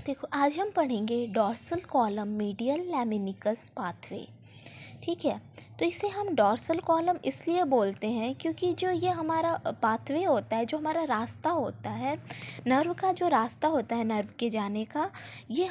देखो आज हम पढ़ेंगे डॉर्सल कॉलम मीडियल लैमिनिकस पाथवे। ठीक है, तो इसे हम डॉर्सल कॉलम इसलिए बोलते हैं क्योंकि जो ये हमारा पाथवे होता है, जो हमारा रास्ता होता है, नर्व का जो रास्ता होता है नर्व के जाने का, ये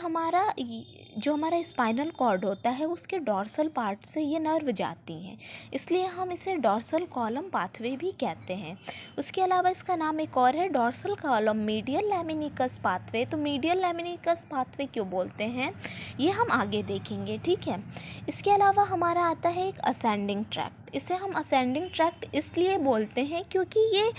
जो हमारा स्पाइनल कॉर्ड होता है उसके डॉर्सल पार्ट से ये नर्व जाती हैं, इसलिए हम इसे डॉर्सल कॉलम पाथवे भी कहते हैं। उसके अलावा इसका नाम एक और है डॉर्सल कॉलम मीडियल लैमिनिकस पाथवे। तो मीडियल लैमिनिकस पाथवे क्यों बोलते हैं ये हम आगे देखेंगे। ठीक है, इसके अलावा हमारा आता है एक असेंडिंग ट्रैक्ट। इसे हम असेंडिंग ट्रैक्ट इसलिए बोलते हैं क्योंकि ये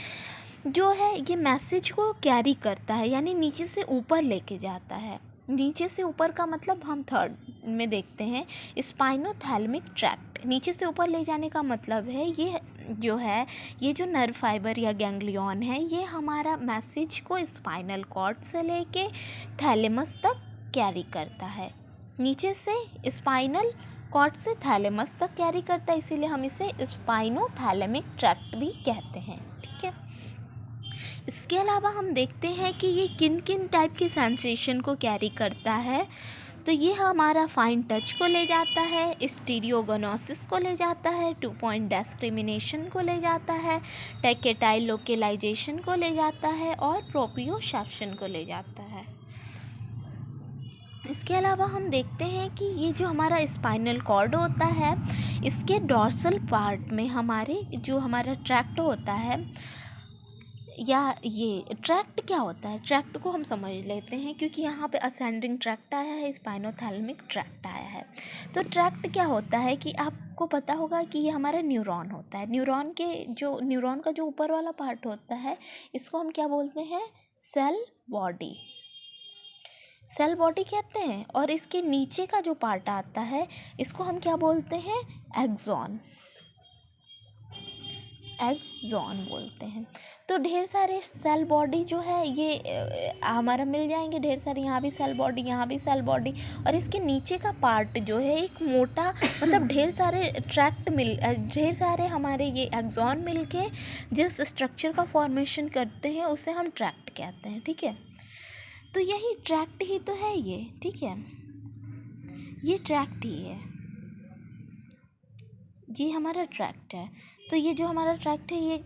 जो है ये मैसेज को कैरी करता है, यानी नीचे से ऊपर लेके जाता है। नीचे से ऊपर का मतलब हम थर्ड में देखते हैं स्पाइनोथैलेमिक ट्रैक्ट। नीचे से ऊपर ले जाने का मतलब है ये जो है ये जो नर्व फाइबर या गैंग्लियन है ये हमारा मैसेज को स्पाइनल कॉर्ड से लेके थैलेमस तक कैरी करता है। नीचे से स्पाइनल कॉर्ड से थैलेमस तक कैरी करता है, इसीलिए हम इसे स्पाइनोथैलेमिक ट्रैक्ट भी कहते हैं। ठीक है, इसके अलावा हम देखते हैं कि ये किन किन टाइप की सेंसेशन को कैरी करता है। तो ये हमारा फाइन टच को ले जाता है, स्टीरियोगोनोसिस को ले जाता है, 2 पॉइंट डिस्क्रिमिनेशन को ले जाता है, टेकेटाइल लोकेलाइजेशन को ले जाता है और प्रोप्रियोसेप्शन को ले जाता है। इसके अलावा हम देखते हैं कि ये जो हमारा स्पाइनल कॉर्ड होता है इसके डॉर्सल पार्ट में हमारा ट्रैक्ट होता है, या ये ट्रैक्ट क्या होता है, ट्रैक्ट को हम समझ लेते हैं क्योंकि यहाँ पे असेंडिंग ट्रैक्ट आया है, स्पाइनोथैलेमिक ट्रैक्ट आया है। तो ट्रैक्ट क्या होता है कि आपको पता होगा कि ये हमारा न्यूरॉन होता है। न्यूरॉन का जो ऊपर वाला पार्ट होता है इसको हम क्या बोलते हैं, सेल बॉडी कहते हैं। और इसके नीचे का जो पार्ट आता है इसको हम क्या बोलते हैं, एक्सॉन बोलते हैं। तो ढेर सारे सेल बॉडी जो है ये हमारा मिल जाएंगे, ढेर सारे, यहाँ भी सेल बॉडी, यहाँ भी सेल बॉडी। और इसके नीचे का पार्ट जो है एक मोटा, मतलब ढेर सारे हमारे ये एक्सॉन मिलके जिस स्ट्रक्चर का फॉर्मेशन करते हैं उसे हम ट्रैक्ट कहते हैं। ठीक है, तो यही ट्रैक्ट ही तो है ये। ठीक है, ये ट्रैक्ट ही है, ये हमारा ट्रैक्ट है। तो ये जो हमारा ट्रैक्ट है ये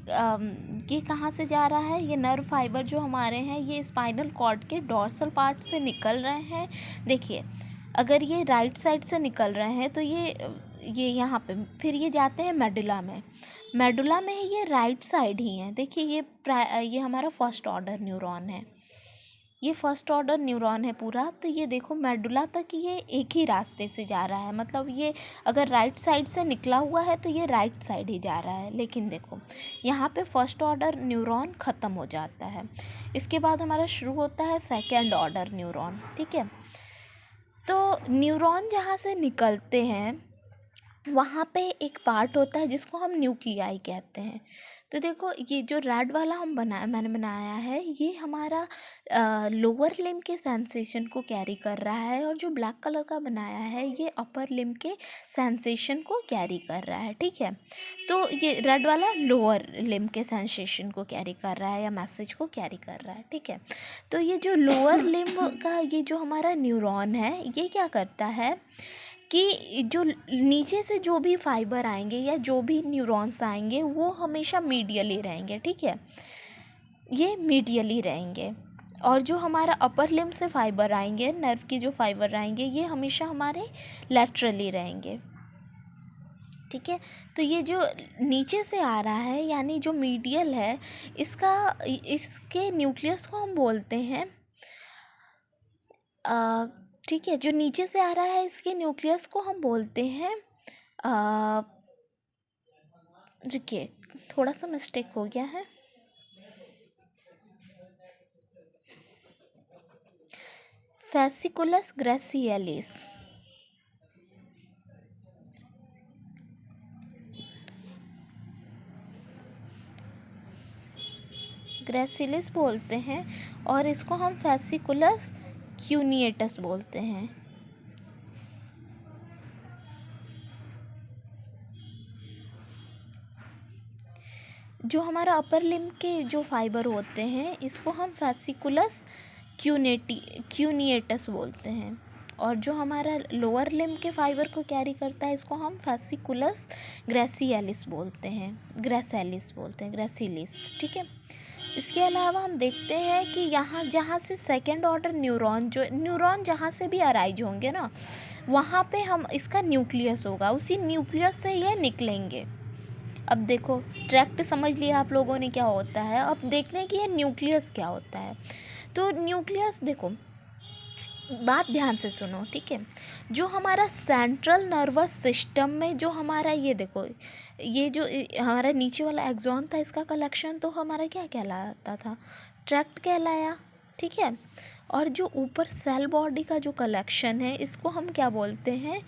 कहाँ से जा रहा है, ये नर्व फाइबर जो हमारे हैं ये स्पाइनल कॉर्ड के डॉर्सल पार्ट से निकल रहे हैं। देखिए, अगर ये राइट साइड से निकल रहे हैं तो ये यहाँ पे, फिर ये जाते हैं मेडुला में ये राइट साइड ही है। देखिए ये हमारा फर्स्ट ऑर्डर न्यूरॉन है, ये फर्स्ट ऑर्डर न्यूरॉन है पूरा। तो ये देखो मेडुला तक ये एक ही रास्ते से जा रहा है, मतलब ये अगर राइट साइड से निकला हुआ है तो ये राइट साइड ही जा रहा है। लेकिन देखो यहाँ पे फर्स्ट ऑर्डर न्यूरॉन ख़त्म हो जाता है, इसके बाद हमारा शुरू होता है सेकेंड ऑर्डर न्यूरॉन। ठीक है, तो न्यूरॉन जहाँ से निकलते हैं वहाँ पे एक पार्ट होता है जिसको हम न्यूक्लियाई कहते हैं। तो देखो ये जो रेड वाला मैंने बनाया है ये हमारा लोअर लिम्ब के सेंसेशन को कैरी कर रहा है, और जो ब्लैक कलर का बनाया है ये अपर लिम्ब के सेंसेशन को कैरी कर रहा है। ठीक है, तो ये रेड वाला लोअर लिम्ब के सेंसेशन को कैरी कर रहा है या मैसेज को कैरी कर रहा है। ठीक है, तो ये जो लोअर लिम्ब का ये जो हमारा न्यूरॉन है ये क्या करता है कि जो नीचे से जो भी फाइबर आएंगे या जो भी न्यूरॉन्स आएंगे वो हमेशा मीडियली रहेंगे। ठीक है, ये मीडियली रहेंगे, और जो हमारा अपर लिम्ब से फाइबर आएंगे, नर्व की जो फाइबर आएंगे ये हमेशा हमारे लैटरली रहेंगे। ठीक है, तो ये जो नीचे से आ रहा है यानी जो मीडियल है इसके न्यूक्लियस को हम बोलते हैं ठीक है, जो नीचे से आ रहा है इसके न्यूक्लियस को हम बोलते हैं रुकिए, थोड़ा सा मिस्टेक हो गया है, फेसिकुलस ग्रेसिलिस बोलते हैं, और इसको हम फेसिकुलस क्यूनिएटस बोलते हैं। जो हमारा अपर लिम्ब के जो फाइबर होते हैं इसको हम फेसिकुलस क्यूनिएटस बोलते हैं। और जो हमारा लोअर लिम्ब के फाइबर को कैरी करता है इसको हम फेसिकुलस ग्रेसिलिस बोलते हैं, ग्रेसिलिस, ठीक है। इसके अलावा हम देखते हैं कि यहाँ जहाँ से सेकेंड ऑर्डर न्यूरॉन जहाँ से भी अराइज होंगे ना, वहाँ पे हम इसका न्यूक्लियस होगा, उसी न्यूक्लियस से ये निकलेंगे। अब देखो ट्रैक्ट समझ लिया आप लोगों ने क्या होता है, अब देखते हैं कि ये न्यूक्लियस क्या होता है। तो न्यूक्लियस देखो, बात ध्यान से सुनो, ठीक है। जो हमारा सेंट्रल नर्वस सिस्टम में जो हमारा ये देखो, ये जो हमारा नीचे वाला एक्सॉन था इसका कलेक्शन तो हमारा क्या कहलाता था, ट्रैक्ट कहलाया, ठीक है। और जो ऊपर सेल बॉडी का जो कलेक्शन है इसको हम क्या बोलते हैं,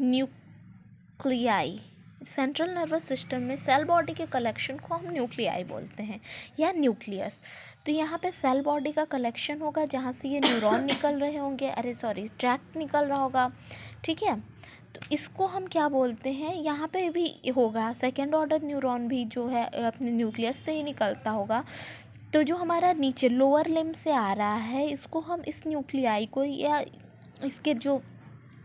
न्यूक्लियाई। सेंट्रल नर्वस सिस्टम में सेल बॉडी के कलेक्शन को हम न्यूक्लियाई बोलते हैं या न्यूक्लियस। तो यहाँ पे सेल बॉडी का कलेक्शन होगा जहाँ से ये न्यूरॉन निकल रहे होंगे, ट्रैक्ट निकल रहा होगा, ठीक है। तो इसको हम क्या बोलते हैं, यहाँ पे भी होगा सेकेंड ऑर्डर न्यूरॉन भी जो है अपने न्यूक्लियस से ही निकलता होगा। तो जो हमारा नीचे लोअर लिम्ब से आ रहा है इसको हम इस न्यूक्लियाई को या इसके जो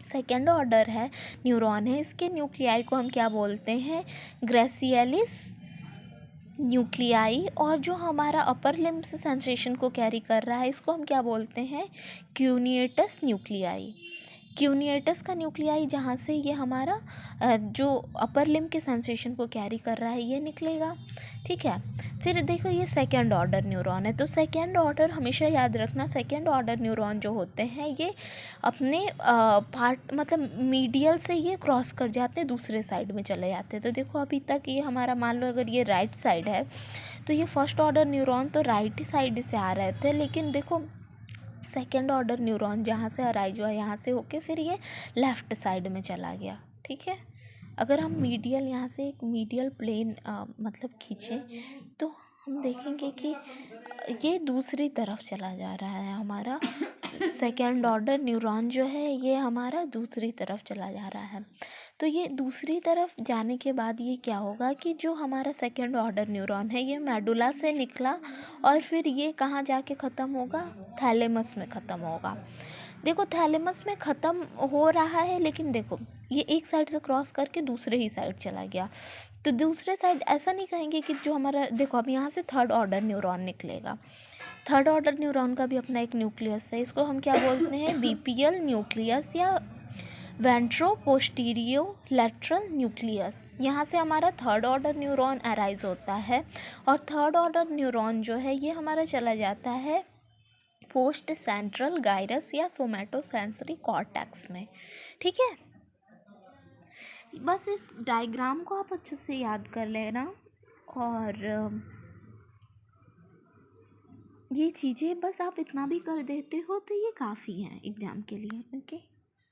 सेकेंड ऑर्डर है न्यूरॉन है इसके न्यूक्लियाई को हम क्या बोलते हैं, ग्रेसिलिस न्यूक्लियाई। और जो हमारा अपर लिम्ब से सेंसेशन को कैरी कर रहा है इसको हम क्या बोलते हैं, क्यूनिएटस न्यूक्लियाई। क्यूनिएटस का न्यूक्लियाई जहाँ से ये हमारा जो अपर लिम्ब के सेंसेशन को कैरी कर रहा है ये निकलेगा, ठीक है। फिर देखो ये सेकेंड ऑर्डर न्यूरॉन है, तो सेकेंड ऑर्डर हमेशा याद रखना, सेकेंड ऑर्डर न्यूरॉन जो होते हैं ये अपने पार्ट मतलब मीडियल से ये क्रॉस कर जाते हैं, दूसरे साइड में चले जाते हैं। तो देखो अभी तक ये हमारा मान लो अगर ये राइट साइड है तो ये फर्स्ट ऑर्डर न्यूरॉन तो राइट साइड से आ रहे थे, लेकिन देखो सेकेंड ऑर्डर न्यूरॉन जहाँ से अराइज हुआ यहाँ से होके फिर ये लेफ़्ट साइड में चला गया, ठीक है। अगर हम मीडियल यहाँ से एक मीडियल प्लेन मतलब खींचें तो हम देखेंगे कि ये दूसरी तरफ चला जा रहा है, हमारा सेकेंड ऑर्डर न्यूरॉन जो है ये हमारा दूसरी तरफ चला जा रहा है। तो ये दूसरी तरफ जाने के बाद ये क्या होगा कि जो हमारा सेकेंड ऑर्डर न्यूरॉन है ये मेडुला से निकला और फिर ये कहाँ जाके ख़त्म होगा, थैलेमस में ख़त्म होगा। देखो थैलेमस में ख़त्म हो रहा है, लेकिन देखो ये एक साइड से क्रॉस करके दूसरे ही साइड चला गया। तो दूसरे साइड ऐसा नहीं कहेंगे कि जो हमारा देखो अब यहाँ से थर्ड ऑर्डर न्यूरॉन निकलेगा, थर्ड ऑर्डर न्यूरॉन का भी अपना एक न्यूक्लियस है, इसको हम क्या बोलते हैं, बीपीएल न्यूक्लियस या वेंट्रो पोस्टीरियो लैटरल न्यूक्लियस। यहाँ से हमारा थर्ड ऑर्डर न्यूरॉन अराइज होता है और थर्ड ऑर्डर न्यूरॉन जो है ये हमारा चला जाता है पोस्ट सेंट्रल गायरस या सोमैटोसेंसरी कॉर्टेक्स में, ठीक है। बस इस डायग्राम को आप अच्छे से याद कर लेना और ये चीज़ें बस आप इतना भी कर देते हो तो ये काफ़ी है एग्ज़ाम के लिए, ओके।